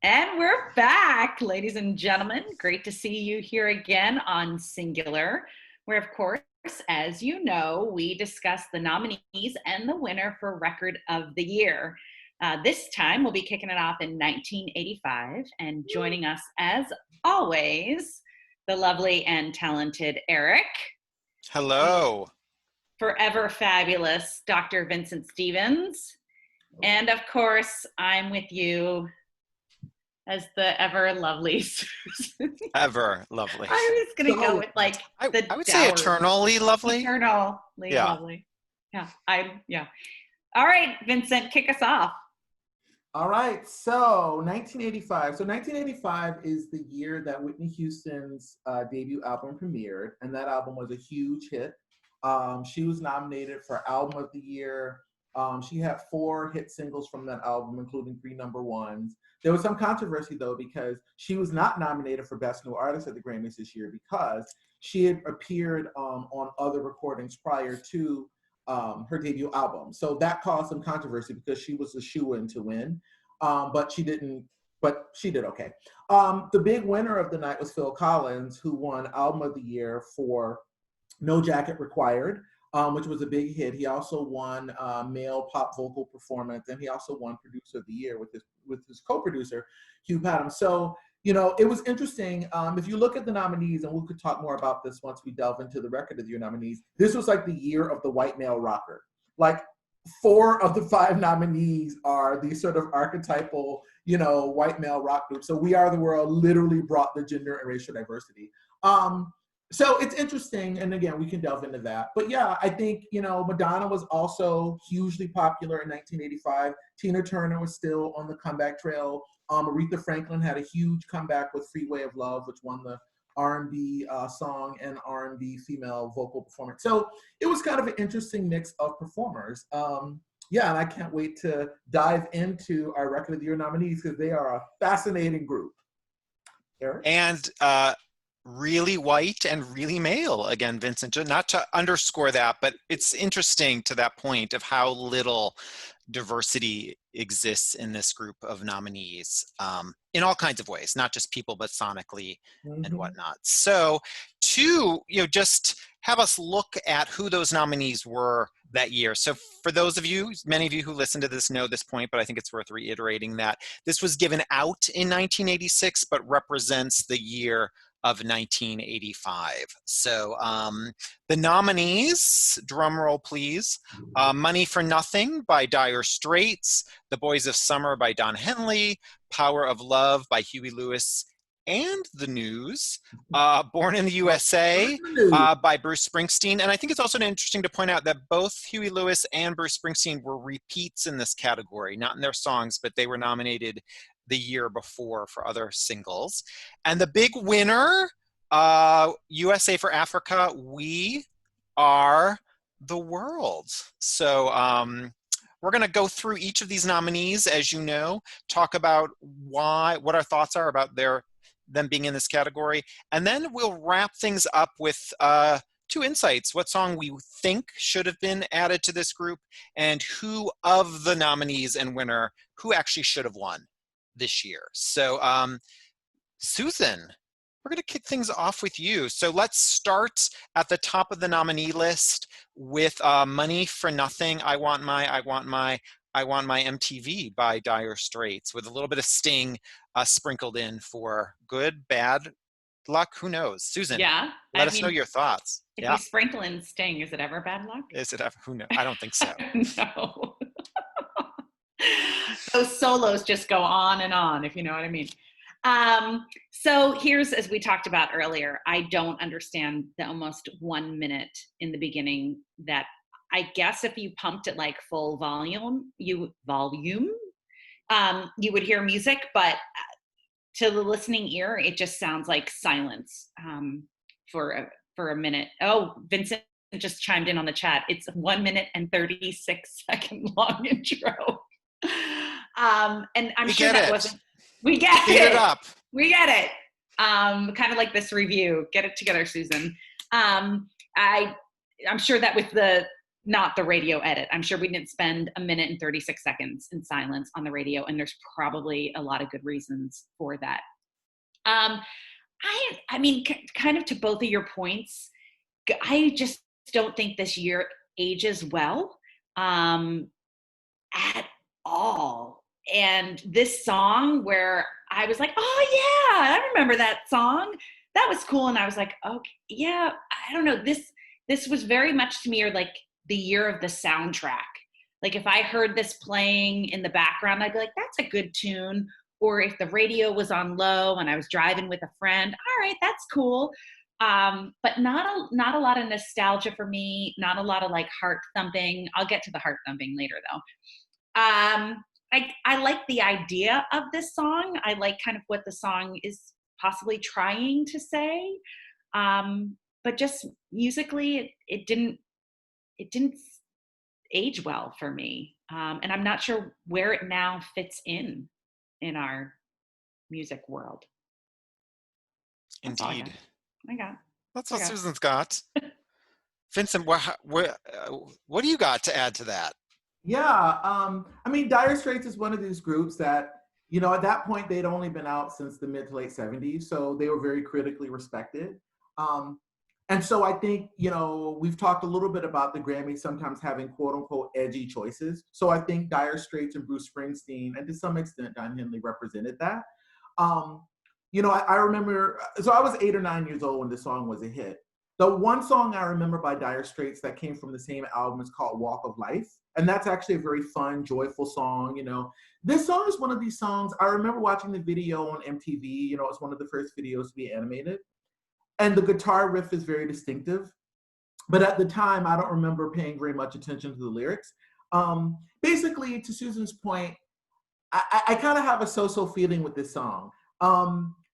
And we're back, ladies and gentlemen. Great to see you here again on Singular, where, of course, as you know, we discuss the nominees and the winner for Record of the Year. This time, we'll be kicking it off in 1985, and joining us, as always, the lovely and talented Eric. Hello. Forever fabulous Dr. Vincent Stevens. And, of course, I'm with you as the ever lovely Susan. Ever lovely. I was going to go with like I would say eternally lovely. Eternally lovely. Yeah. All right, Vincent, kick us off. All right, so 1985. So 1985 is the year that Whitney Houston's debut album premiered, and that album was a huge hit. She was nominated for Album of the Year. She had 4 hit singles from that album, including 3 number ones. There was some controversy, though, because she was not nominated for Best New Artist at the Grammys this year because she had appeared on other recordings prior to her debut album. So that caused some controversy because she was a shoo-in to win, but she did okay. The big winner of the night was Phil Collins, who won Album of the Year for No Jacket Required, which was a big hit. He also won Male Pop Vocal Performance, and he also won Producer of the Year with his co-producer, Hugh Padgham. So, you know, it was interesting. If you look at the nominees, and we could talk more about this once we delve into the Record of the Year nominees, this was like the year of the white male rocker. Like 4 of the 5 nominees are these sort of archetypal, you know, white male rock groups. So We Are the World literally brought the gender and racial diversity. So it's interesting, and again, we can delve into that. But yeah, I think, you know, Madonna was also hugely popular in 1985. Tina Turner was still on the comeback trail. Aretha Franklin had a huge comeback with Freeway of Love, which won the R&B song and R&B female vocal performance. So it was kind of an interesting mix of performers. Yeah, and I can't wait to dive into our Record of the Year nominees because they are a fascinating group. Eric? And really white and really male again, Vincent. Not to underscore that, but it's interesting to that point of how little diversity exists in this group of nominees in all kinds of ways, not just people, but sonically and whatnot. So to, you know, just have us look at who those nominees were that year. So for those of you, many of you who listen to this know this point, but I think it's worth reiterating that this was given out in 1986, but represents the year of 1985. So the nominees, drum roll please, Money for Nothing by Dire Straits, The Boys of Summer by Don Henley, Power of Love by Huey Lewis and the News, Born in the USA by Bruce Springsteen. And I think it's also interesting to point out that both Huey Lewis and Bruce Springsteen were repeats in this category, not in their songs, but they were nominated the year before for other singles. And the big winner, USA for Africa, We Are the World. So we're going to go through each of these nominees, as you know, talk about what our thoughts are about them being in this category, and then we'll wrap things up with 2 insights: what song we think should have been added to this group, and who of the nominees and winner who actually should have won this year. So Susan, we're going to kick things off with you. So let's start at the top of the nominee list with Money for Nothing, I Want My MTV by Dire Straits, with a little bit of Sting sprinkled in for good, bad luck, who knows? Susan, let us know your thoughts. If you sprinkle in Sting, is it ever bad luck? Is it ever? Who knows? I don't think so. No. Those solos just go on and on, if you know what I mean. So here's, as we talked about earlier, I don't understand the almost 1 minute in the beginning that I guess if you pumped it like full volume, you would hear music, but to the listening ear, it just sounds like silence for a minute. Oh, Vincent just chimed in on the chat. It's 1 minute and 36 second long intro. And I'm sure that wasn't. We get it. Speed it up. We get it. Kind of like this review. Get it together, Susan. I'm sure that with the not the radio edit. I'm sure we didn't spend a minute and 36 seconds in silence on the radio, and there's probably a lot of good reasons for that. Um, I mean, kind of to both of your points, I just don't think this year ages well at all. And this song, where I was like, oh yeah, I remember that song. That was cool. And I was like, okay, yeah, I don't know. This was very much to me, or like the year of the soundtrack. Like if I heard this playing in the background, I'd be like, that's a good tune. Or if the radio was on low and I was driving with a friend, all right, that's cool. But not a lot of nostalgia for me, not a lot of like heart thumping. I'll get to the heart thumping later though. I like the idea of this song. I like kind of what the song is possibly trying to say. But just musically, it didn't age well for me. And I'm not sure where it now fits in our music world. That's all Indeed. I got. That's what Okay. Susan's got. Vincent, what do you got to add to that? Yeah, I mean, Dire Straits is one of these groups that, you know, at that point they'd only been out since the mid to late 70s, so they were very critically respected. And so I think, you know, we've talked a little bit about the Grammys sometimes having quote unquote edgy choices. So I think Dire Straits and Bruce Springsteen, and to some extent Don Henley, represented that. You know, I remember, so I was 8 or 9 years old when this song was a hit. The one song I remember by Dire Straits that came from the same album is called Walk of Life. And that's actually a very fun, joyful song, you know. This song is one of these songs, I remember watching the video on MTV, you know, it's one of the first videos to be animated. And the guitar riff is very distinctive. But at the time, I don't remember paying very much attention to the lyrics. Basically, to Susan's point, I kind of have a so-so feeling with this song.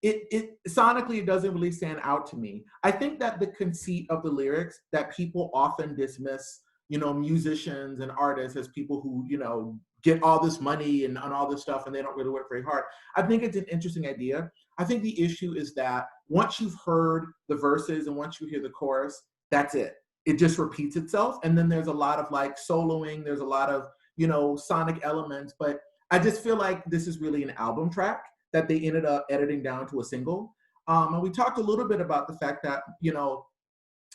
It sonically, it doesn't really stand out to me. I think that the conceit of the lyrics, that people often dismiss, you know, musicians and artists as people who, you know, get all this money and all this stuff and they don't really work very hard. I think it's an interesting idea. I think the issue is that once you've heard the verses and once you hear the chorus, that's it. It just repeats itself. And then there's a lot of like soloing, there's a lot of, you know, sonic elements, but I just feel like this is really an album track that they ended up editing down to a single. And we talked a little bit about the fact that, you know,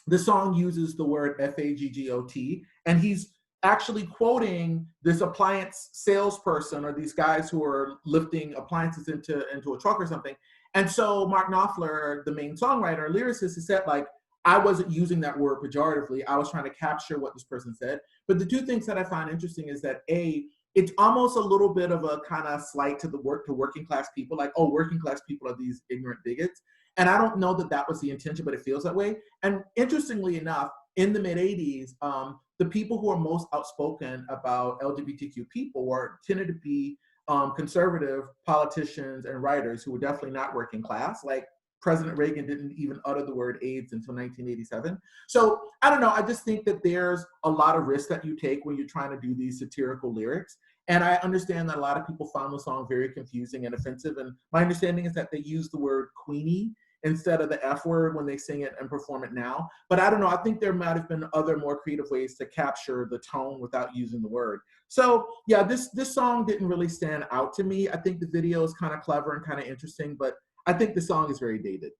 the song uses the word F-A-G-G-O-T, and he's actually quoting this appliance salesperson or these guys who are lifting appliances into a truck or something. And so Mark Knopfler, the main songwriter, lyricist, has said, like, I wasn't using that word pejoratively. I was trying to capture what this person said. But the two things that I find interesting is that, A, it's almost a little bit of a kind of slight to working class people, like, oh, working class people are these ignorant bigots. And I don't know that that was the intention, but it feels that way. And interestingly enough, in the mid 80s, the people who are most outspoken about LGBTQ people tended to be conservative politicians and writers who were definitely not working class. Like President Reagan didn't even utter the word AIDS until 1987. So I don't know. I just think that there's a lot of risk that you take when you're trying to do these satirical lyrics. And I understand that a lot of people found the song very confusing and offensive. And my understanding is that they use the word Queenie instead of the F word when they sing it and perform it now. But I don't know. I think there might have been other more creative ways to capture the tone without using the word. So yeah, this song didn't really stand out to me. I think the video is kind of clever and kind of interesting, but I think the song is very dated.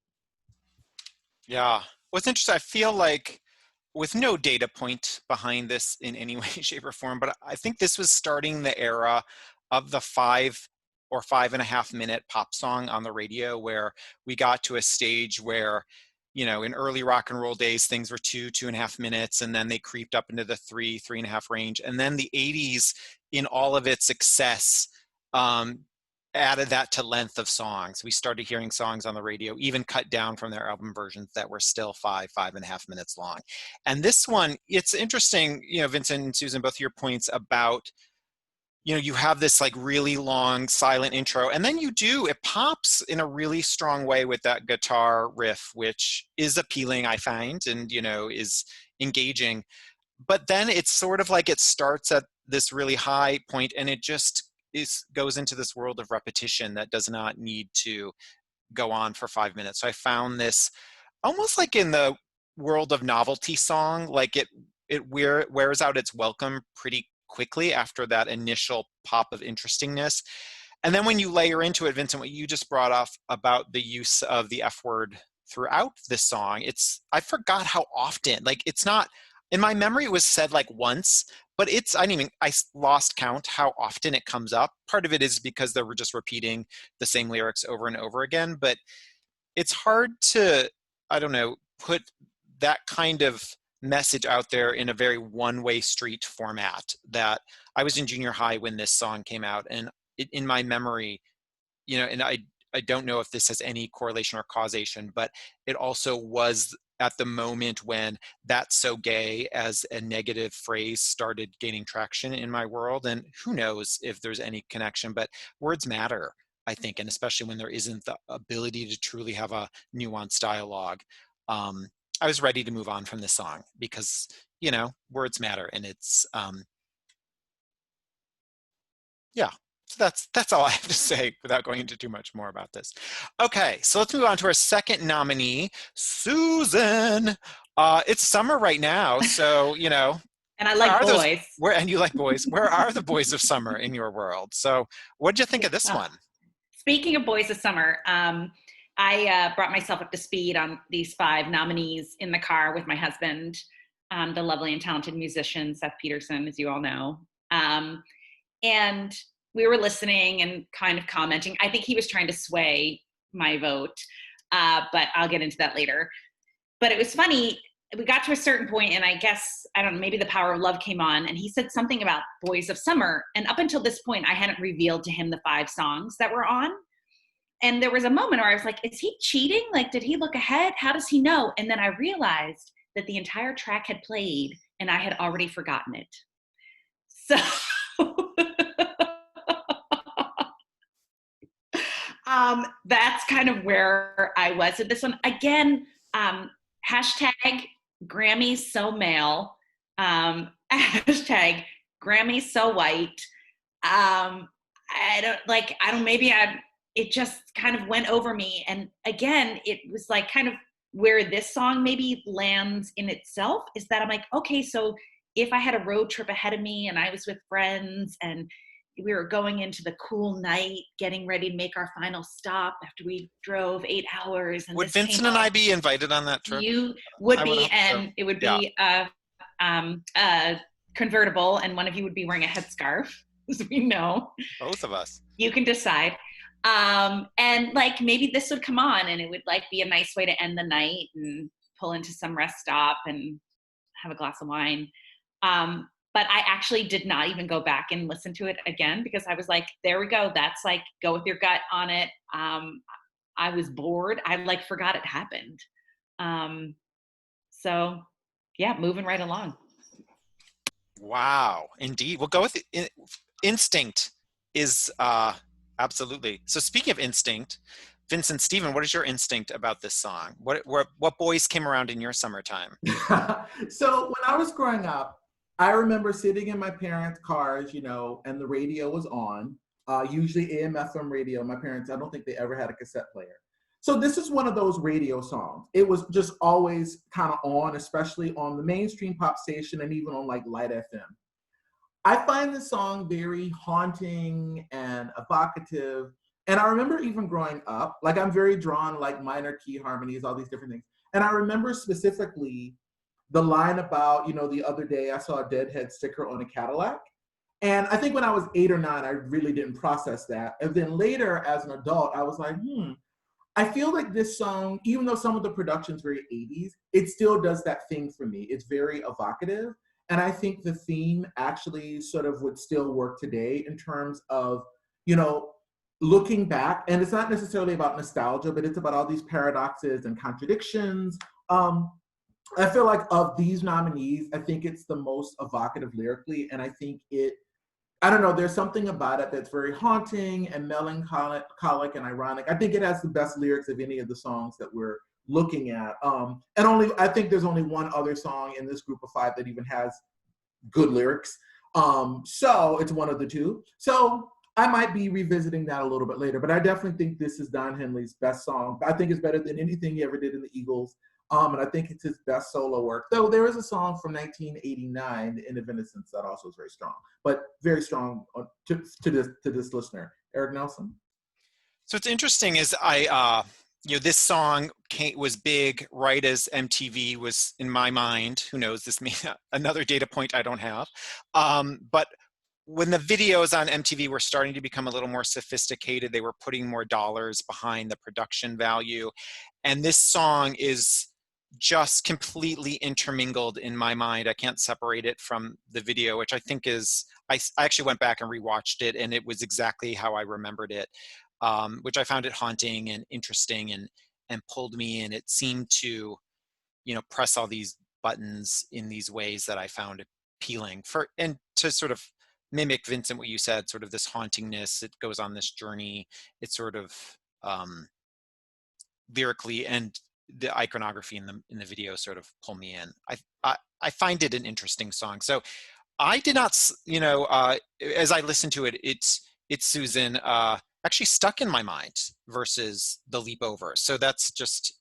Yeah. What's interesting, I feel like with no data point behind this in any way, shape, or form, but I think this was starting the era of the 5 or 5.5 minute pop song on the radio, where we got to a stage where, you know, in early rock and roll days, things were 2.5 minutes, and then they creeped up into the 3.5 range. And then the 80s, in all of its success, added that to length of songs. We started hearing songs on the radio, even cut down from their album versions, that were still 5.5 minutes long. And this one, it's interesting, you know, Vincent and Susan, both your points about, you know, you have this like really long silent intro, and then it pops in a really strong way with that guitar riff, which is appealing, I find, and, you know, is engaging. But then it's sort of like it starts at this really high point and it just goes into this world of repetition that does not need to go on for 5 minutes. So I found this almost like in the world of novelty song, like it wears out its welcome pretty quickly after that initial pop of interestingness. And then when you layer into it, Vincent, what you just brought up about the use of the F word throughout this song, I forgot how often, like it's not, in my memory it was said like once, but I lost count how often it comes up. Part of it is because they were just repeating the same lyrics over and over again, but it's hard to, I don't know, put that kind of message out there in a very one-way street format. That I was in junior high when this song came out, and in my memory, and I don't know if this has any correlation or causation, but it also was at the moment when "that's so gay" as a negative phrase started gaining traction in my world. And who knows if there's any connection, but words matter, I think, and especially when there isn't the ability to truly have a nuanced dialogue. I was ready to move on from this song because, words matter, and it's, yeah. So that's all I have to say without going into too much more about this. Okay, so let's move on to our second nominee, Susan. It's summer right now, so And I like boys. And you like boys. Where are the boys of summer in your world? So, what did you think of this one? Speaking of boys of summer, I brought myself up to speed on these 5 nominees in the car with my husband, the lovely and talented musician Seth Peterson, as you all know, and we were listening and kind of commenting. I think he was trying to sway my vote, but I'll get into that later. But it was funny. We got to a certain point, and I guess, I don't know, maybe The Power of Love came on, and he said something about Boys of Summer. And up until this point, I hadn't revealed to him the 5 songs that were on. And there was a moment where I was like, is he cheating? Like, did he look ahead? How does he know? And then I realized that the entire track had played, and I had already forgotten it. So... that's kind of where I was at this one. Again, hashtag Grammys so male, hashtag Grammys so white. It just kind of went over me. And again, it was like kind of where this song maybe lands in itself is that I'm like, okay, so if I had a road trip ahead of me and I was with friends and we were going into the cool night, getting ready to make our final stop after we drove 8 hours. And would Vincent and I be invited on that trip? You would be, and it would be a convertible, and one of you would be wearing a headscarf, as we know. Both of us. You can decide. And like maybe this would come on, and it would like be a nice way to end the night and pull into some rest stop and have a glass of wine. But I actually did not even go back and listen to it again because I was like, there we go. That's like, go with your gut on it. I was bored. I like forgot it happened. So yeah, moving right along. Wow, indeed. We'll go with instinct is absolutely. So speaking of instinct, Vincent, Stephen, what is your instinct about this song? What boys came around in your summertime? So when I was growing up, I remember sitting in my parents' cars, and the radio was on, usually AM, FM radio. My parents, I don't think they ever had a cassette player. So this is one of those radio songs. It was just always kind of on, especially on the mainstream pop station and even on like Light FM. I find this song very haunting and evocative. And I remember even growing up, like I'm very drawn like minor key harmonies, all these different things. And I remember specifically the line about, the other day I saw a Deadhead sticker on a Cadillac. And I think when I was 8 or 9, I really didn't process that. And then later as an adult, I was like, I feel like this song, even though some of the production's very 80s, it still does that thing for me. It's very evocative. And I think the theme actually sort of would still work today in terms of, looking back. And it's not necessarily about nostalgia, but it's about all these paradoxes and contradictions. I feel like of these nominees, I think it's the most evocative lyrically. And I think there's something about it that's very haunting and melancholic and ironic. I think it has the best lyrics of any of the songs that we're looking at. I think there's only one other song in this group of 5 that even has good lyrics. So it's one of the 2. So I might be revisiting that a little bit later, but I definitely think this is Don Henley's best song. I think it's better than anything he ever did in the Eagles. And I think it's his best solo work. Though there is a song from 1989, "The End of Innocence," that also is very strong, but very strong to this listener. Eric Nelson. So it's interesting is this song was big right as MTV was in my mind. Who knows? This may another data point I don't have. But when the videos on MTV were starting to become a little more sophisticated, they were putting more dollars behind the production value. And this song is just completely intermingled in my mind. I can't separate it from the video, which I think is, I actually went back and rewatched it, and it was exactly how I remembered it. Which I found it haunting and interesting and pulled me in. It seemed to, press all these buttons in these ways that I found appealing and to sort of mimic, Vincent, what you said, sort of this hauntingness. It goes on this journey. It's sort of lyrically, and the iconography in the video sort of pull me in. I find it an interesting song. So I did not, as I listened to it, it's Susan, actually stuck in my mind versus The Leap Over. So that's just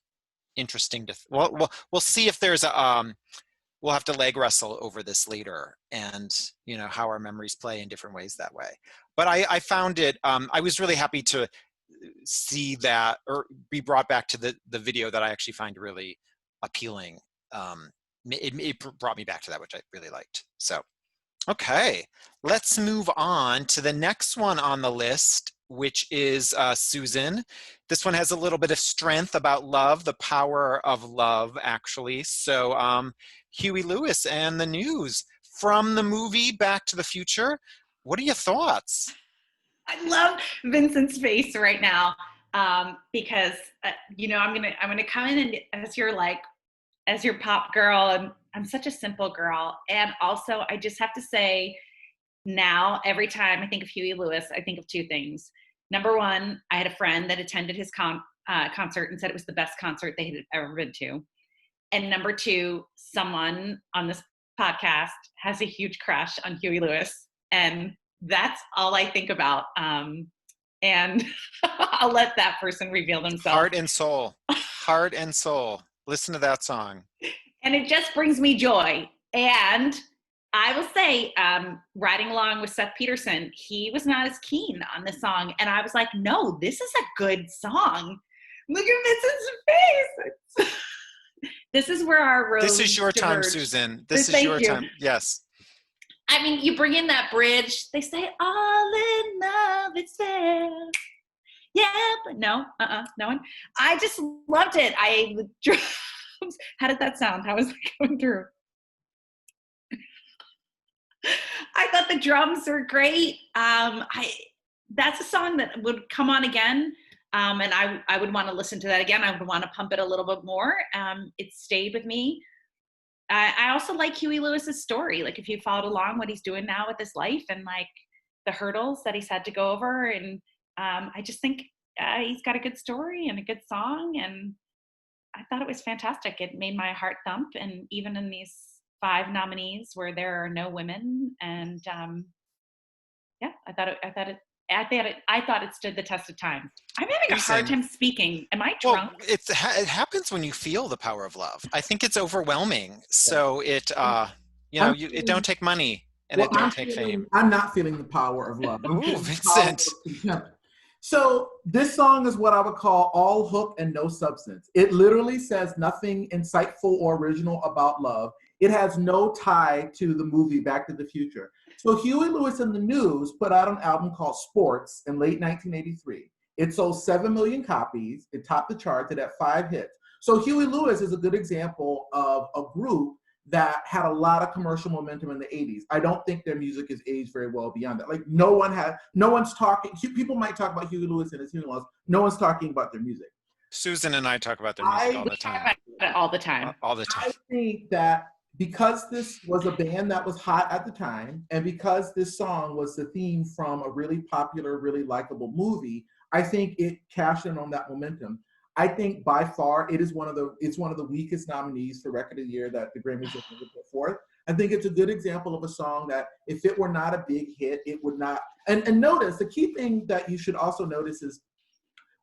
interesting to, we'll see if there's we'll have to leg wrestle over this later, and how our memories play in different ways that way. But I found it, I was really happy to see that, or be brought back to the video that I actually find really appealing. It brought me back to that, which I really liked. So, okay, let's move on to the next one on the list, which is Susan. This one has a little bit of strength about love, the power of love, actually. So Huey Lewis and the News from the movie Back to the Future. What are your thoughts? I love Vincent's face right now, because I'm gonna come in and as your pop girl, and I'm such a simple girl, and also I just have to say, now every time I think of Huey Lewis, I think of two things. Number one, I had a friend that attended his concert and said it was the best concert they had ever been to. And number two, someone on this podcast has a huge crush on Huey Lewis, and that's all I think about. And I'll let that person reveal themselves. Heart and soul. Heart and soul. Listen to that song. And it just brings me joy. And I will say, riding along with Seth Peterson, he was not as keen on this song. And I was like, no, this is a good song. Look at Vincent's face. This is where our roads This is your time, diverge. Susan. This is your time. Yes. I mean, you bring in that bridge. They say, all in love, it's fair. Yeah, but no one. I just loved it. How did that sound? How was it going through? I thought the drums were great. That's a song that would come on again, and I would want to listen to that again. I would want to pump it a little bit more. It stayed with me. I also like Huey Lewis's story. Like, if you followed along what he's doing now with his life and like the hurdles that he's had to go over, and I just think he's got a good story and a good song, and I thought it was fantastic. It made my heart thump, and even in these 5 nominees where there are no women, and yeah, I thought it stood the test of time. I'm having a hard time speaking. Am I drunk? Well, it happens when you feel the power of love. I think it's overwhelming. So it it don't take money, and it don't take fame. I'm not feeling the power of love. Ooh, Vincent. So this song is what I would call all hook and no substance. It literally says nothing insightful or original about love. It has no tie to the movie Back to the Future. So Huey Lewis and the News put out an album called Sports in late 1983. It sold 7 million copies. It topped the charts. It had 5 hits. So Huey Lewis is a good example of a group that had a lot of commercial momentum in the 80s. I don't think their music is aged very well beyond that. Like, no one's talking, people might talk about Huey Lewis and his hearing loss. No one's talking about their music. Susan and I talk about their music all the time. All the time. All the time. I think that because this was a band that was hot at the time, and because this song was the theme from a really popular, really likable movie, I think it cashed in on that momentum. I think by far it's one of the weakest nominees for Record of the Year that the Grammys have ever put forth. I think it's a good example of a song that if it were not a big hit, it would not. And notice, the key thing that you should also notice is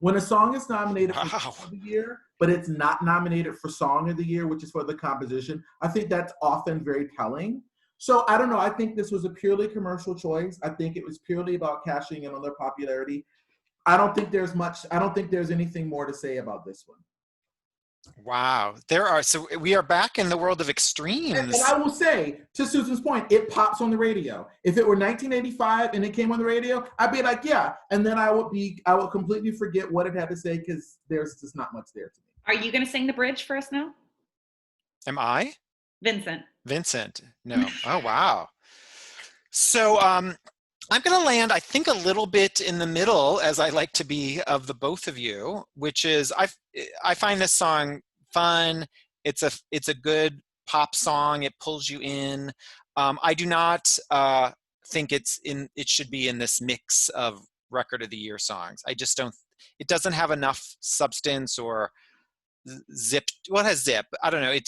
when a song is nominated for Record of the Year, but it's not nominated for Song of the Year, which is for the composition. I think that's often very telling. So I don't know. I think this was a purely commercial choice. I think it was purely about cashing in on their popularity. I don't think there's anything more to say about this one. Wow. So we are back in the world of extremes. And I will say, to Susan's point, it pops on the radio. If it were 1985 and it came on the radio, I'd be like, yeah. And then I would completely forget what it had to say because there's just not much there to me. Are you going to sing the bridge for us now? Am I? Vincent. No. Oh, wow. So I'm going to land, I think, a little bit in the middle, as I like to be, of the both of you, which is I find this song fun. It's a good pop song. It pulls you in. I do not think it should be in this mix of record of the year songs. I just don't. It doesn't have enough substance or zip. What has zip? I don't know.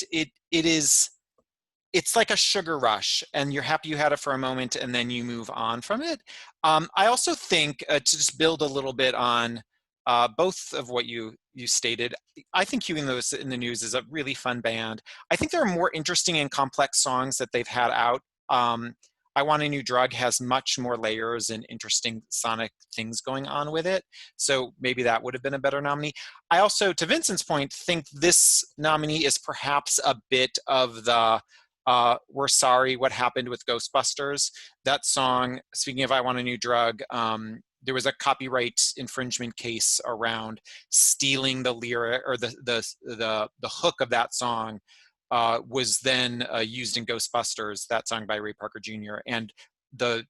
It's like a sugar rush, and you're happy you had it for a moment, and then you move on from it. I also think, to just build a little bit on both of what you stated, I think Huey Lewis in the News is a really fun band. I think there are more interesting and complex songs that they've had out. I Want a New Drug has much more layers and interesting sonic things going on with it. So maybe that would have been a better nominee. I also, to Vincent's point, think this nominee is perhaps a bit of the We're Sorry What Happened with Ghostbusters. That song, speaking of I Want a New Drug, there was a copyright infringement case around stealing the lyric, or the hook of that song was then used in Ghostbusters, that song by Ray Parker Jr. And the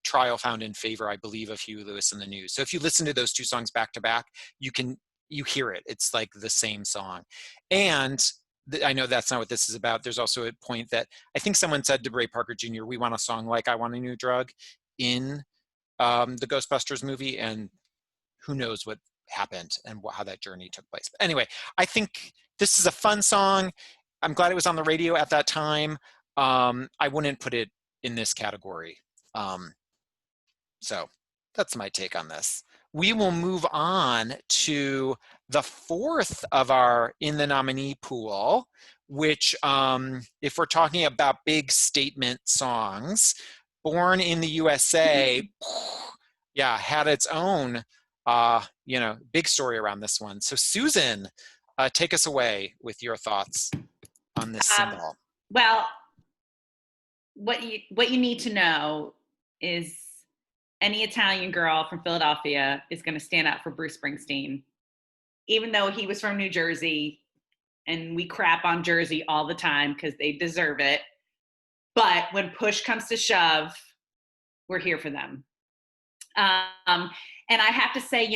trial found in favor, I believe, of Huey Lewis in the News. So if you listen to those two songs back to back, you hear it. It's like the same song. And I know that's not what this is about. There's also a point that I think someone said to Ray Parker Jr., we want a song like I Want a New Drug in the Ghostbusters movie, and who knows what happened and how that journey took place. But anyway, I think this is a fun song. I'm glad it was on the radio at that time. I wouldn't put it in this category. So that's my take on this. We will move on to the fourth of our in the nominee pool, which if we're talking about big statement songs, Born in the USA, yeah, had its own, big story around this one. So Susan, take us away with your thoughts on this single. Well, what you need to know is any Italian girl from Philadelphia is going to stand up for Bruce Springsteen, even though he was from New Jersey, and we crap on Jersey all the time because they deserve it. But when push comes to shove, we're here for them. And I have to say,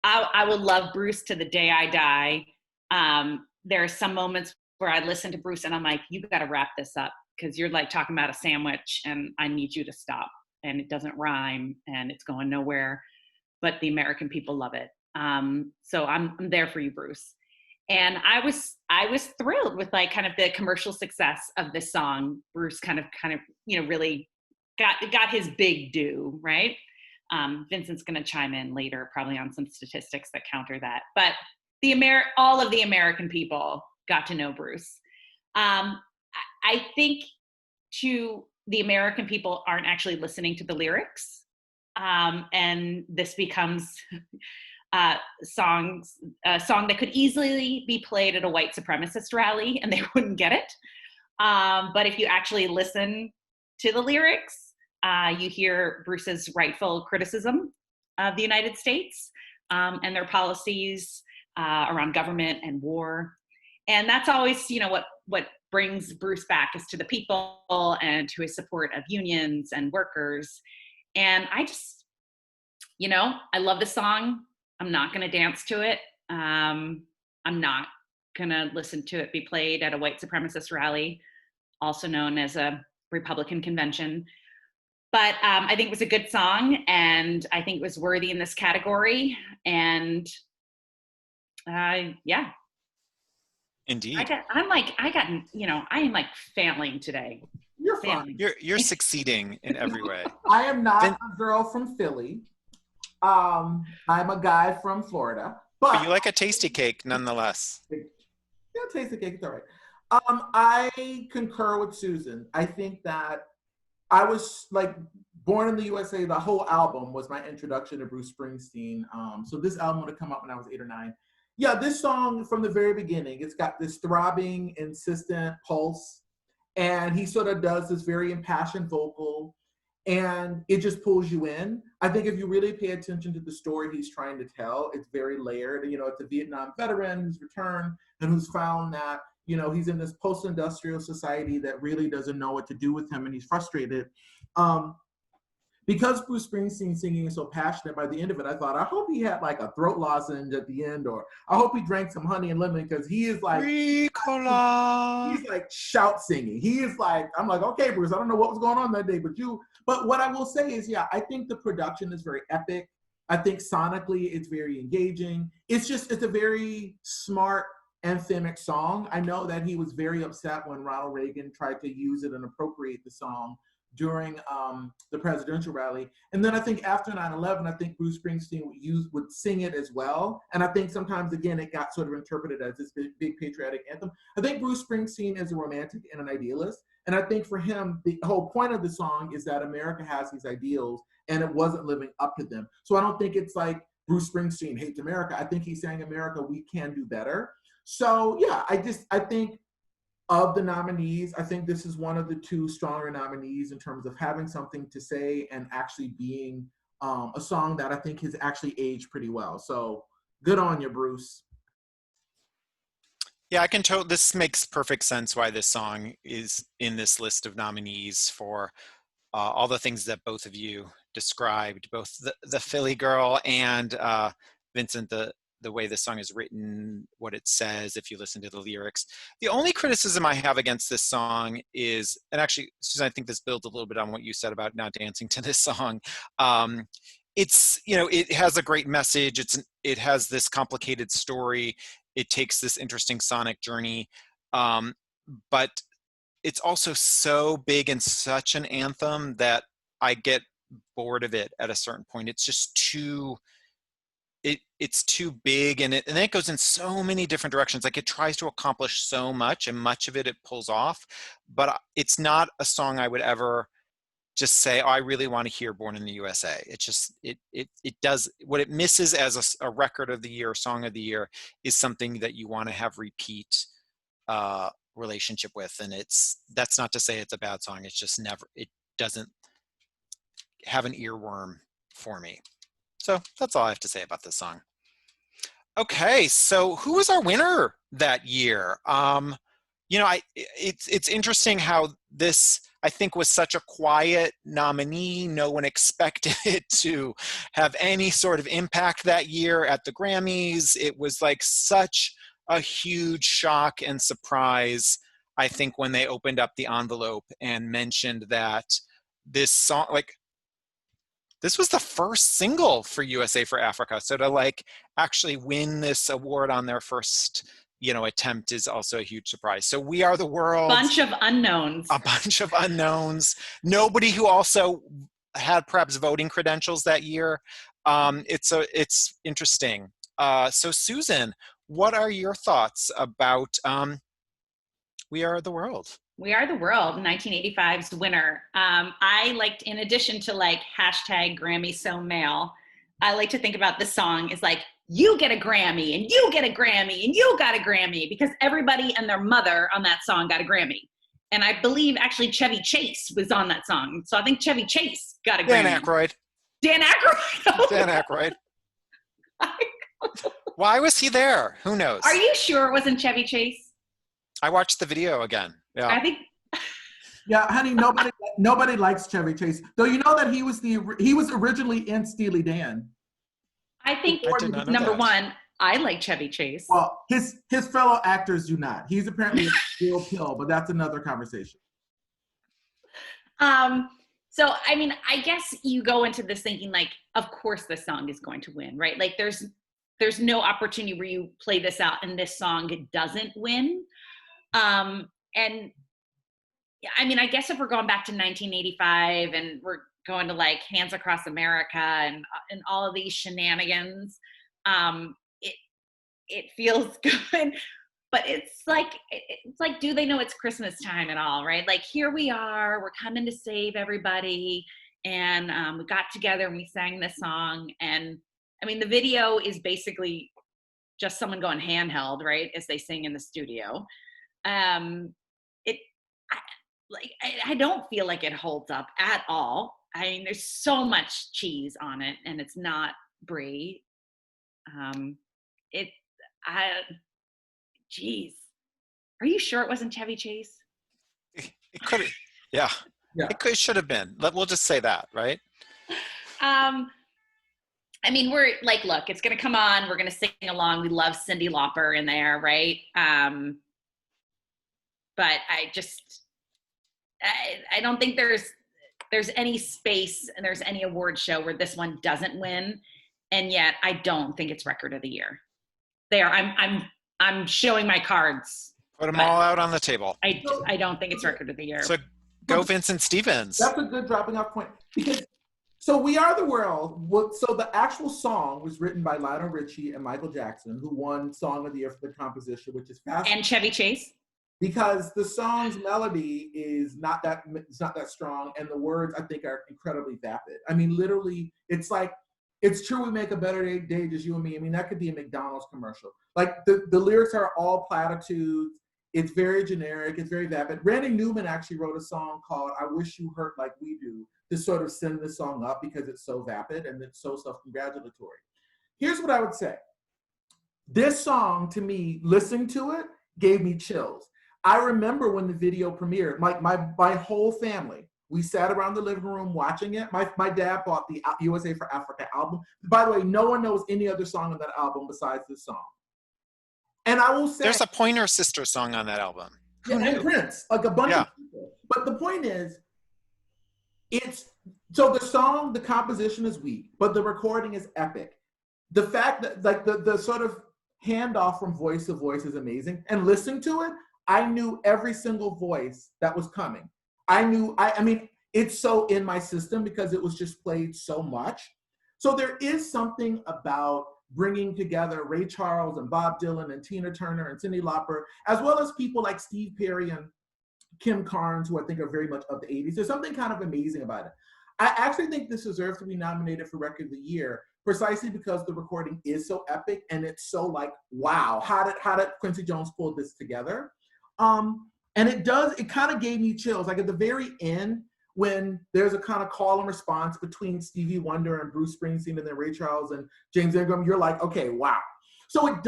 I would love Bruce to the day I die. There are some moments where I listen to Bruce and I'm like, you got to wrap this up because you're like talking about a sandwich and I need you to stop. And it doesn't rhyme and it's going nowhere, but the American people love it. So I'm there for you, Bruce. And I was thrilled with like kind of the commercial success of this song. Bruce kind of really got his big due, right? Vincent's going to chime in later probably on some statistics that counter that. But all of the American people got to know Bruce. I think the American people aren't actually listening to the lyrics. And this becomes a song that could easily be played at a white supremacist rally and they wouldn't get it. But if you actually listen to the lyrics, you hear Bruce's rightful criticism of the United States and their policies around government and war. And that's always, what brings Bruce back is to the people and to his support of unions and workers. And I just, I love the song. I'm not going to dance to it. I'm not going to listen to it be played at a white supremacist rally, also known as a Republican convention. But I think it was a good song, and I think it was worthy in this category. And yeah. Indeed. I am like failing today. You're fine. You're succeeding in every way. I am not a girl from Philly. I'm a guy from Florida, But you but like a tasty cake nonetheless. yeah, taste the cake. It's all right. I concur with Susan. I think that I was like born in the USA. The whole album was my introduction to Bruce Springsteen. So this album would have come out when I was 8 or 9. Yeah, this song from the very beginning, it's got this throbbing, insistent pulse, and he sort of does this very impassioned vocal, and it just pulls you in. I think if you really pay attention to the story he's trying to tell, it's very layered. You know, it's a Vietnam veteran who's returned and who's found that, you know, he's in this post-industrial society that really doesn't know what to do with him, and he's frustrated. Um, because Bruce Springsteen singing is so passionate, by the end of it, I thought, I hope he had like a throat lozenge at the end, or I hope he drank some honey and lemon, because he is like, Ricola. he's like shout singing. He is like, I'm like, okay, Bruce, I don't know what was going on that day, but what I will say is, yeah, I think the production is very epic. I think sonically it's very engaging. It's a very smart anthemic song. I know that he was very upset when Ronald Reagan tried to use it and appropriate the song during the presidential rally. And then I think after 9/11, I think Bruce Springsteen would sing it as well. And I think sometimes, again, it got sort of interpreted as this big patriotic anthem. I think Bruce Springsteen is a romantic and an idealist. And I think for him, the whole point of the song is that America has these ideals and it wasn't living up to them. So I don't think it's like Bruce Springsteen hates America. I think he's saying, America, we can do better. So yeah, I think of the nominees, I think this is one of the two stronger nominees in terms of having something to say and actually being a song that I think has actually aged pretty well. So good on you, Bruce. Yeah, I can tell this makes perfect sense why this song is in this list of nominees for all the things that both of you described, both the Philly girl and Vincent, the way this song is written, what it says, if you listen to the lyrics. The only criticism I have against this song is, and actually, Susan, I think this builds a little bit on what you said about not dancing to this song. It's, you know, it has a great message. It has this complicated story. It takes this interesting sonic journey. But it's also so big and such an anthem that I get bored of it at a certain point. It's just too, it's too big, and then it goes in so many different directions. Like it tries to accomplish so much, and much of it pulls off, but it's not a song I would ever just say, oh, I really want to hear Born in the USA. It just, it does, what it misses as a record of the year, song of the year, is something that you want to have repeat relationship with. And that's not to say it's a bad song. It's just never, it doesn't have an earworm for me. So that's all I have to say about this song. Okay, so who was our winner that year? You know, it's interesting how this, I think, was such a quiet nominee. No one expected it to have any sort of impact that year at the Grammys. It was like such a huge shock and surprise, I think, when they opened up the envelope and mentioned that this song, like, this was the first single for USA for Africa. So to like actually win this award on their first, you know, attempt is also a huge surprise. So We Are the World. Bunch of unknowns. A bunch of unknowns. Nobody who also had perhaps voting credentials that year. It's interesting. So Susan, what are your thoughts about We Are the World? We Are the World, 1985's winner. I liked, in addition to like hashtag Grammy so male, I like to think about this song as like, you get a Grammy and you get a Grammy and you got a Grammy, because everybody and their mother on that song got a Grammy. And I believe actually Chevy Chase was on that song. So I think Chevy Chase got a Grammy. Dan Aykroyd. Dan Aykroyd. Dan Aykroyd. Why was he there? Who knows? Are you sure it wasn't Chevy Chase? I watched the video again. Yeah. I think. Yeah, honey, nobody likes Chevy Chase. Though you know that he was originally in Steely Dan. I think number one, I like Chevy Chase. Well, his fellow actors do not. He's apparently a real pill, but that's another conversation. So I mean, I guess you go into this thinking like, of course this song is going to win, right? Like there's no opportunity where you play this out and this song doesn't win. And I mean, I guess if we're going back to 1985 and we're going to like Hands Across America and all of these shenanigans. It it feels good, but it's like, do they know it's Christmas time at all, right? Like, here we are, we're coming to save everybody, and we got together and we sang this song. And I mean, the video is basically just someone going handheld, right, as they sing in the studio. It I, I don't feel like it holds up at all. I mean, there's so much cheese on it, and it's not brie. It I Geez, are you sure it wasn't Chevy Chase? It could have, yeah. Yeah. It should have been. We'll just say that, right? Um, I mean, we're like, look, it's gonna come on. We're gonna sing along. We love Cyndi Lauper in there, right? But I don't think there's any space and there's any award show where this one doesn't win, and yet I don't think it's record of the year. There, I'm showing my cards. Put them all out on the table. I don't think it's record of the year. So go Vincent Stevens. That's a good dropping off point. Because so We Are the World, so the actual song was written by Lionel Richie and Michael Jackson, who won Song of the Year for the composition, which is fascinating. And Chevy Chase. Because the song's melody is not that strong, and the words, I think, are incredibly vapid. I mean, literally, it's like, it's true we make a better day, just you and me. I mean, that could be a McDonald's commercial. Like, the lyrics are all platitudes. It's very generic. It's very vapid. Randy Newman actually wrote a song called I Wish You Hurt Like We Do to sort of send the song up because it's so vapid and it's so self-congratulatory. Here's what I would say. This song, to me, listening to it, gave me chills. I remember when the video premiered, my whole family, we sat around the living room watching it. My dad bought the USA for Africa album. By the way, no one knows any other song on that album besides this song. And I will say— There's a Pointer Sister song on that album. Yeah, and Prince, like a bunch of people. But the point is, so the song, the composition is weak, but the recording is epic. The fact that, like, the sort of handoff from voice to voice is amazing. And listening to it, I knew every single voice that was coming. I mean, it's so in my system because it was just played so much. So there is something about bringing together Ray Charles and Bob Dylan and Tina Turner and Cyndi Lauper, as well as people like Steve Perry and Kim Carnes, who I think are very much of the 80s. There's something kind of amazing about it. I actually think this deserves to be nominated for Record of the Year, precisely because the recording is so epic and it's so like, wow, how did Quincy Jones pull this together? And it kind of gave me chills. Like at the very end, when there's a kind of call and response between Stevie Wonder and Bruce Springsteen and then Ray Charles and James Ingram, you're like, okay, wow. So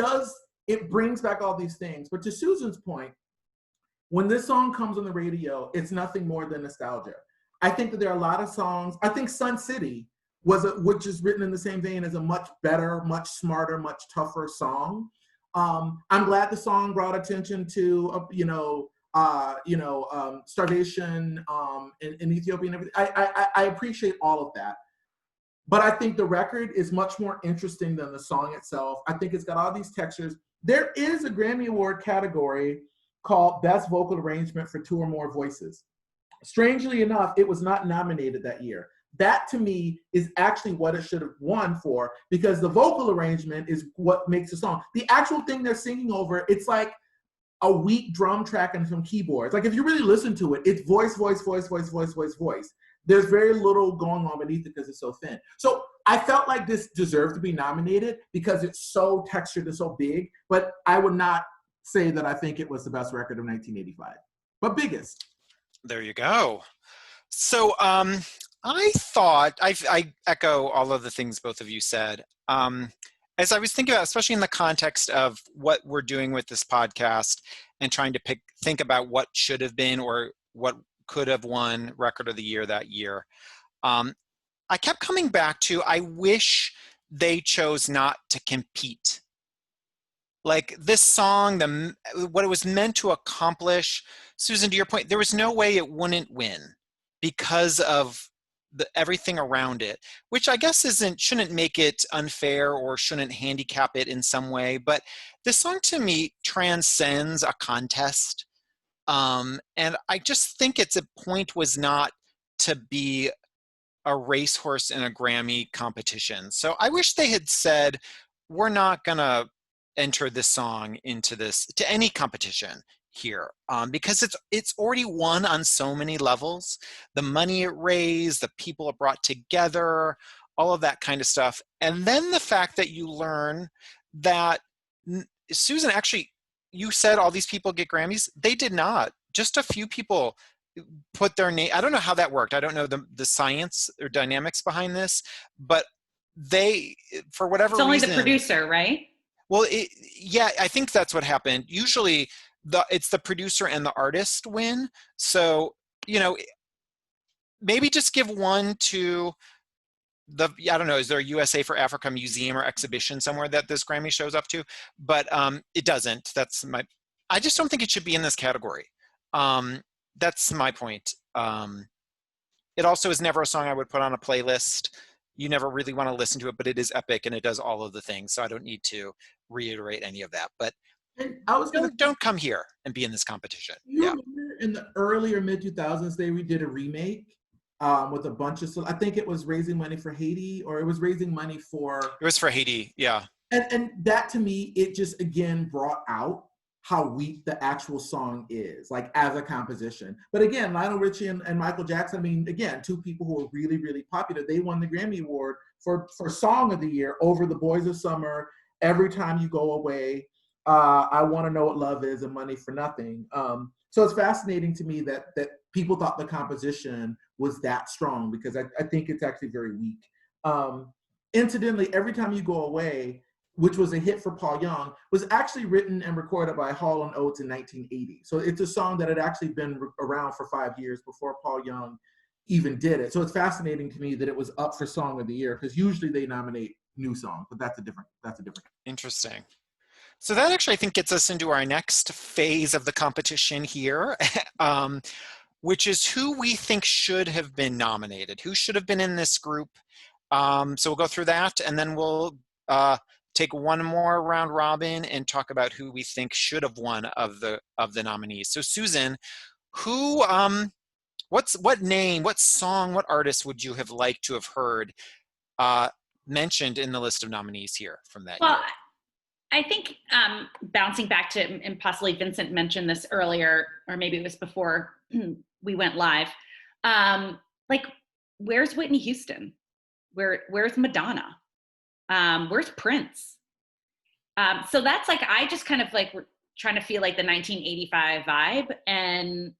it brings back all these things. But to Susan's point, when this song comes on the radio, it's nothing more than nostalgia. I think that there are a lot of songs. I think Sun City which is written in the same vein as a much better, much smarter, much tougher song. I'm glad the song brought attention to, starvation in Ethiopia and everything. I appreciate all of that. But I think the record is much more interesting than the song itself. I think it's got all these textures. There is a Grammy Award category called Best Vocal Arrangement for Two or More Voices. Strangely enough, it was not nominated that year. That, to me, is actually what it should have won for, because the vocal arrangement is what makes the song. The actual thing they're singing over, it's like a weak drum track and some keyboards. Like, if you really listen to it, it's voice, voice, voice, voice, voice, voice, voice. There's very little going on beneath it because it's so thin. So I felt like this deserved to be nominated because it's so textured and so big, but I would not say that I think it was the best record of 1985, but biggest. There you go. So I thought, I echo all of the things both of you said. As I was thinking about, especially in the context of what we're doing with this podcast and trying to think about what should have been or what could have won Record of the Year that year, I kept coming back to, I wish they chose not to compete. Like this song, what it was meant to accomplish, Susan, to your point, there was no way it wouldn't win because of everything around it, which I guess shouldn't make it unfair or shouldn't handicap it in some way. But this song to me transcends a contest. And I just think its point was not to be a racehorse in a Grammy competition. So I wish they had said, we're not gonna enter this song to any competition here, because it's already won on so many levels. The money it raised, the people it brought together, all of that kind of stuff. And then the fact that you learn that Susan, actually, you said all these people get Grammys. They did not. Just a few people put their name. I don't know how that worked. I don't know the science or dynamics behind this, but they, for whatever It's only reason, the producer, right? well, yeah, I think that's what happened. Usually, it's the producer and the artist win. So, maybe just give one to I don't know, is there a USA for Africa museum or exhibition somewhere that this Grammy shows up to? But it doesn't. I just don't think it should be in this category. That's my point. It also is never a song I would put on a playlist. You never really want to listen to it, but it is epic and it does all of the things. So I don't need to reiterate any of that. But don't come here and be in this competition. You remember in the earlier mid 2000s, they redid a remake with a bunch of. I think it was raising money for Haiti, or it was raising money for. It was for Haiti, yeah. And that to me, it just again brought out how weak the actual song is, like as a composition. But again, Lionel Richie and Michael Jackson, I mean, again, two people who were really, really popular. They won the Grammy Award for Song of the Year over The Boys of Summer, Every Time You Go Away, I Want to Know What Love Is, and Money for Nothing. So it's fascinating to me that people thought the composition was that strong, because I think it's actually very weak. Incidentally, Every Time You Go Away, which was a hit for Paul Young, was actually written and recorded by Hall & Oates in 1980. So it's a song that had actually been around for 5 years before Paul Young even did it. So it's fascinating to me that it was up for Song of the Year, because usually they nominate new songs, but that's a different. Interesting. So that actually, I think, gets us into our next phase of the competition here, which is who we think should have been nominated, who should have been in this group. So we'll go through that, and then we'll take one more round robin and talk about who we think should have won of the nominees. So Susan, who, what name, what song, what artist would you have liked to have heard mentioned in the list of nominees here from that year? I think bouncing back to, and possibly Vincent mentioned this earlier, or maybe it was before we went live, like, where's Whitney Houston? Where's Madonna? Where's Prince? So that's like, I just kind of like trying to feel like the 1985 vibe, and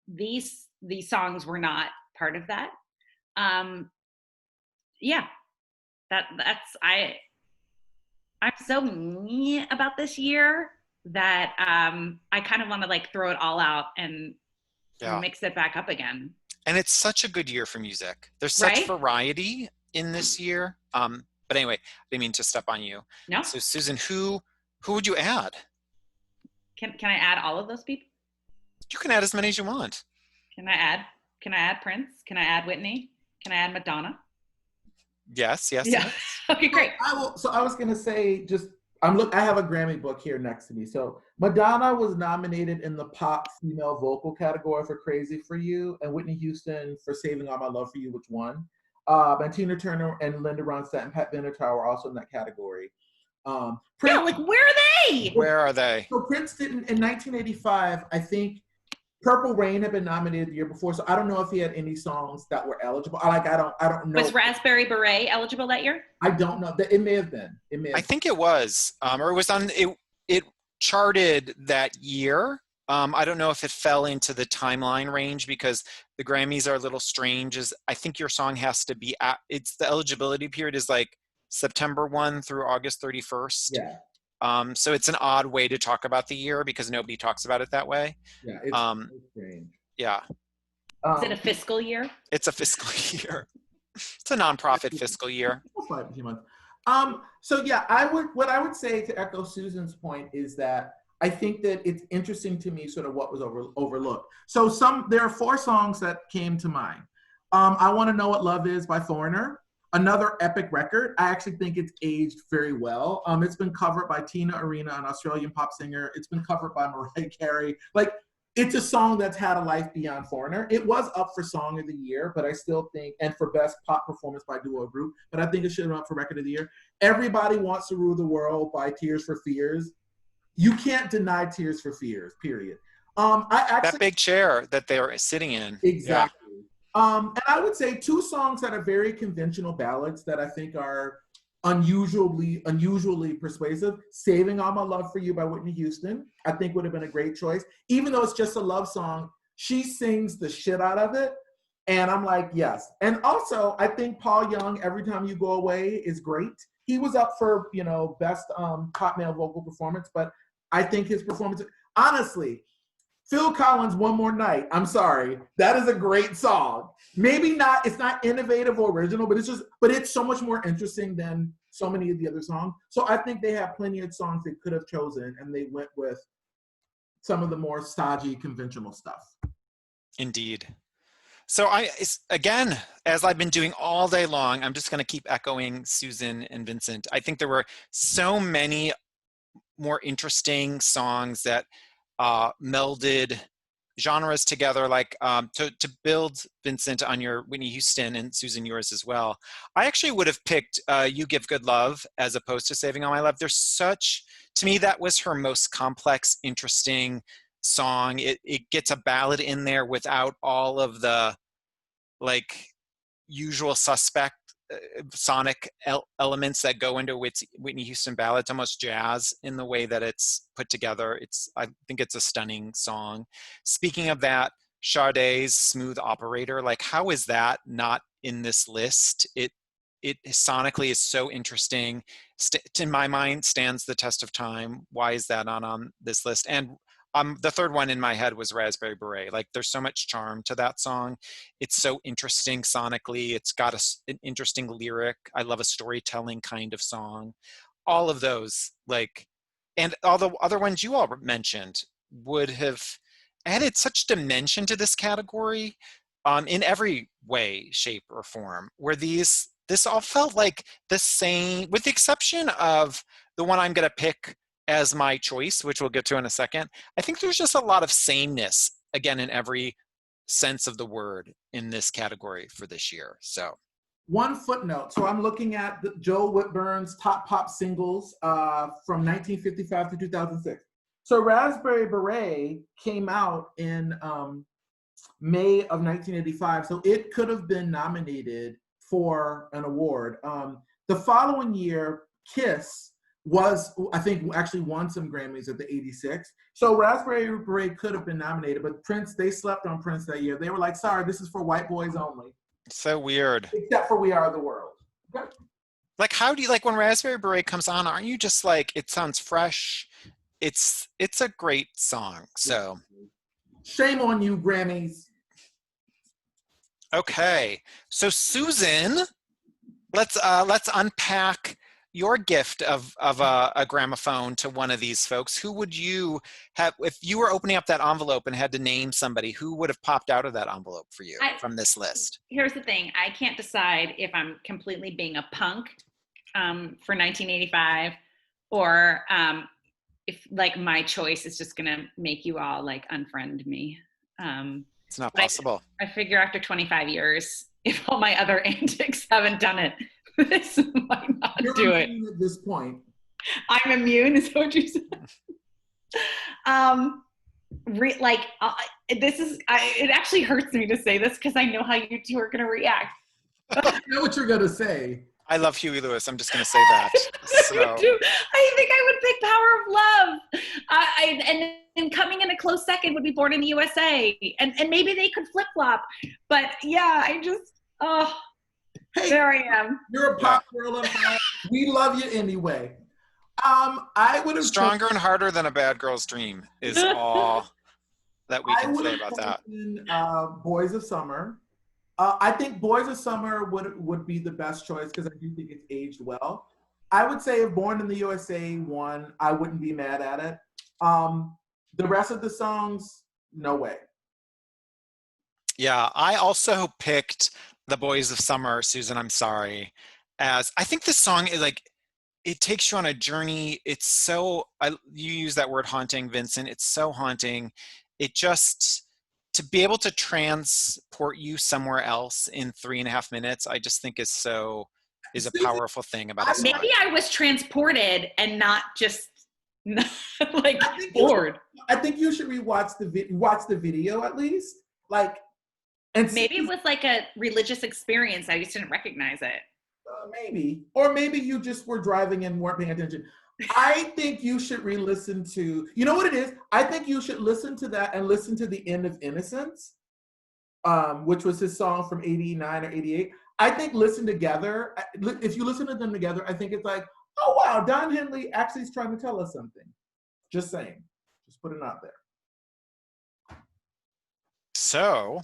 these songs were not part of that. Yeah, that's I'm so meh about this year that I kind of want to like throw it all out and mix it back up again. And it's such a good year for music. There's such variety in this year. But anyway, I didn't mean to step on you. No. So Susan, who would you add? Can I add all of those people? You can add as many as you want. Can I add Prince? Can I add Whitney? Can I add Madonna? Yes. Yeah. Okay, great. So I was gonna say, I have a Grammy book here next to me. So Madonna was nominated in the pop female vocal category for Crazy for You, and Whitney Houston for Saving All My Love for You, which won. And Tina Turner and Linda Ronstadt and Pat Benatar were also in that category. Prince, like, where are they? Where are they? So Prince didn't, in 1985, I think Purple Rain had been nominated the year before, so I don't know if he had any songs that were eligible. I don't know. Was Raspberry Beret eligible that year? I don't know. It may have been. I think it was, or it was on. It charted that year. I don't know if it fell into the timeline range, because the Grammys are a little strange. I think your song has to be it's the eligibility period is like September 1 through August 31st. Yeah. So it's an odd way to talk about the year, because nobody talks about it that way. Yeah, it's strange. Yeah. Is it a fiscal year? It's a fiscal year. It's a nonprofit fiscal year. So yeah, what I would say, to echo Susan's point, is that I think that it's interesting to me sort of what was overlooked. So there are 4 songs that came to mind. I Want to Know What Love Is by Foreigner. Another epic record. I actually think it's aged very well. It's been covered by Tina Arena, an Australian pop singer. It's been covered by Mariah Carey. Like, it's a song that's had a life beyond Foreigner. It was up for Song of the Year, but I still think, and for Best Pop Performance by Duo or Group, but I think it should have been up for Record of the Year. Everybody Wants to Rule the World by Tears for Fears. You can't deny Tears for Fears, period. That big chair that they're sitting in. Exactly. And I would say two songs that are very conventional ballads that I think are unusually persuasive. Saving All My Love for You by Whitney Houston, I think would have been a great choice. Even though it's just a love song, she sings the shit out of it. And I'm like, yes. And also, I think Paul Young, Every Time You Go Away is great. He was up for, best pop male vocal performance, but I think his performance, honestly, Phil Collins, One More Night. I'm sorry. That is a great song. Maybe not, it's not innovative or original, but it's so much more interesting than so many of the other songs. So I think they have plenty of songs they could have chosen, and they went with some of the more stodgy, conventional stuff. Indeed. So again, as I've been doing all day long, I'm just going to keep echoing Susan and Vincent. I think there were so many more interesting songs that melded genres together, like to build, Vincent, on your Whitney Houston, and Susan, yours as well. I actually would have picked You Give Good Love as opposed to Saving All My Love. To me, that was her most complex, interesting song. It gets a ballad in there without all of the usual suspect sonic elements that go into Whitney Houston ballad. It's almost jazz in the way that it's put together. I think it's a stunning song. Speaking of that, Sade's Smooth Operator, how is that not in this list? It sonically is so interesting. In my mind, stands the test of time. Why is that not on this list? And the third one in my head was Raspberry Beret. There's so much charm to that song. It's so interesting sonically. It's got an interesting lyric. I love a storytelling kind of song. All of those, and all the other ones you all mentioned would have added such dimension to this category in every way, shape, or form, where this all felt like the same, with the exception of the one I'm going to pick as my choice, which we'll get to in a second. I think there's just a lot of sameness, again, in every sense of the word in this category for this year. So, one footnote. So I'm looking at Joel Whitburn's top pop singles from 1955 to 2006. So Raspberry Beret came out in May of 1985. So it could have been nominated for an award. The following year, Kiss I think, actually won some Grammys at the 86. So Raspberry Beret could have been nominated, but Prince, they slept on Prince that year. They were like, sorry, this is for white boys only. So weird. Except for We Are the World. Okay? How do you, when Raspberry Beret comes on, aren't you just it sounds fresh? It's a great song, so. Shame on you, Grammys. Okay, so Susan, let's unpack your gift of a gramophone to one of these folks. Who would you have, if you were opening up that envelope and had to name somebody, who would have popped out of that envelope for you from this list? Here's the thing. I can't decide if I'm completely being a punk for 1985 or if my choice is just gonna make you all unfriend me. It's not possible. I figure after 25 years, if all my other antics haven't done it, this might not do it. At this point, I'm immune. Is what you said. It actually hurts me to say this because I know how you two are going to react. I know what you're going to say. I love Huey Lewis. I'm just going to say that. So. I think I would pick Power of Love. And coming in a close second would be Born in the USA. And maybe they could flip-flop. But yeah, hey, there I am. You're a pop girl and we love you anyway. I would have Stronger and Harder Than a Bad Girl's Dream is all that we can say about that. Boys of Summer. I think Boys of Summer would be the best choice because I do think it's aged well. I would say if Born in the USA won, I wouldn't be mad at it. The rest of the songs, no way. Yeah, I also picked The Boys of Summer, Susan, I'm sorry, as I think this song is it takes you on a journey. It's so, you use that word haunting, Vincent. It's so haunting. it just, to be able to transport you somewhere else in 3.5 minutes, I just think is a powerful thing about a song. Maybe I was transported and not just like I think bored. I think you should watch the video at least. Like, and Maybe it was like a religious experience. I just didn't recognize it. Maybe. Or maybe you just were driving and weren't paying attention. I think you should re-listen to, you know what it is? I think you should listen to that and listen to The End of Innocence, which was his song from 89 or 88. I think listen together. If you listen to them together, I think it's like, oh wow, Don Henley actually is trying to tell us something. Just saying. Just put it out there. So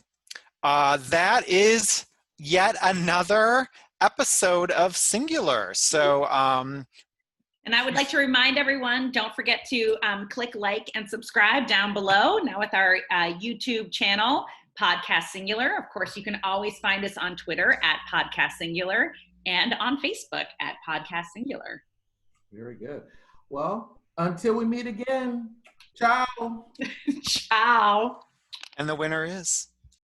that is yet another episode of Singular. So and I would like to remind everyone, don't forget to click like and subscribe down below. Now with our YouTube channel, Podcast Singular. Of course, you can always find us on Twitter at Podcast Singular and on Facebook at Podcast Singular. Very good. Well, until we meet again, ciao. Ciao. and the winner is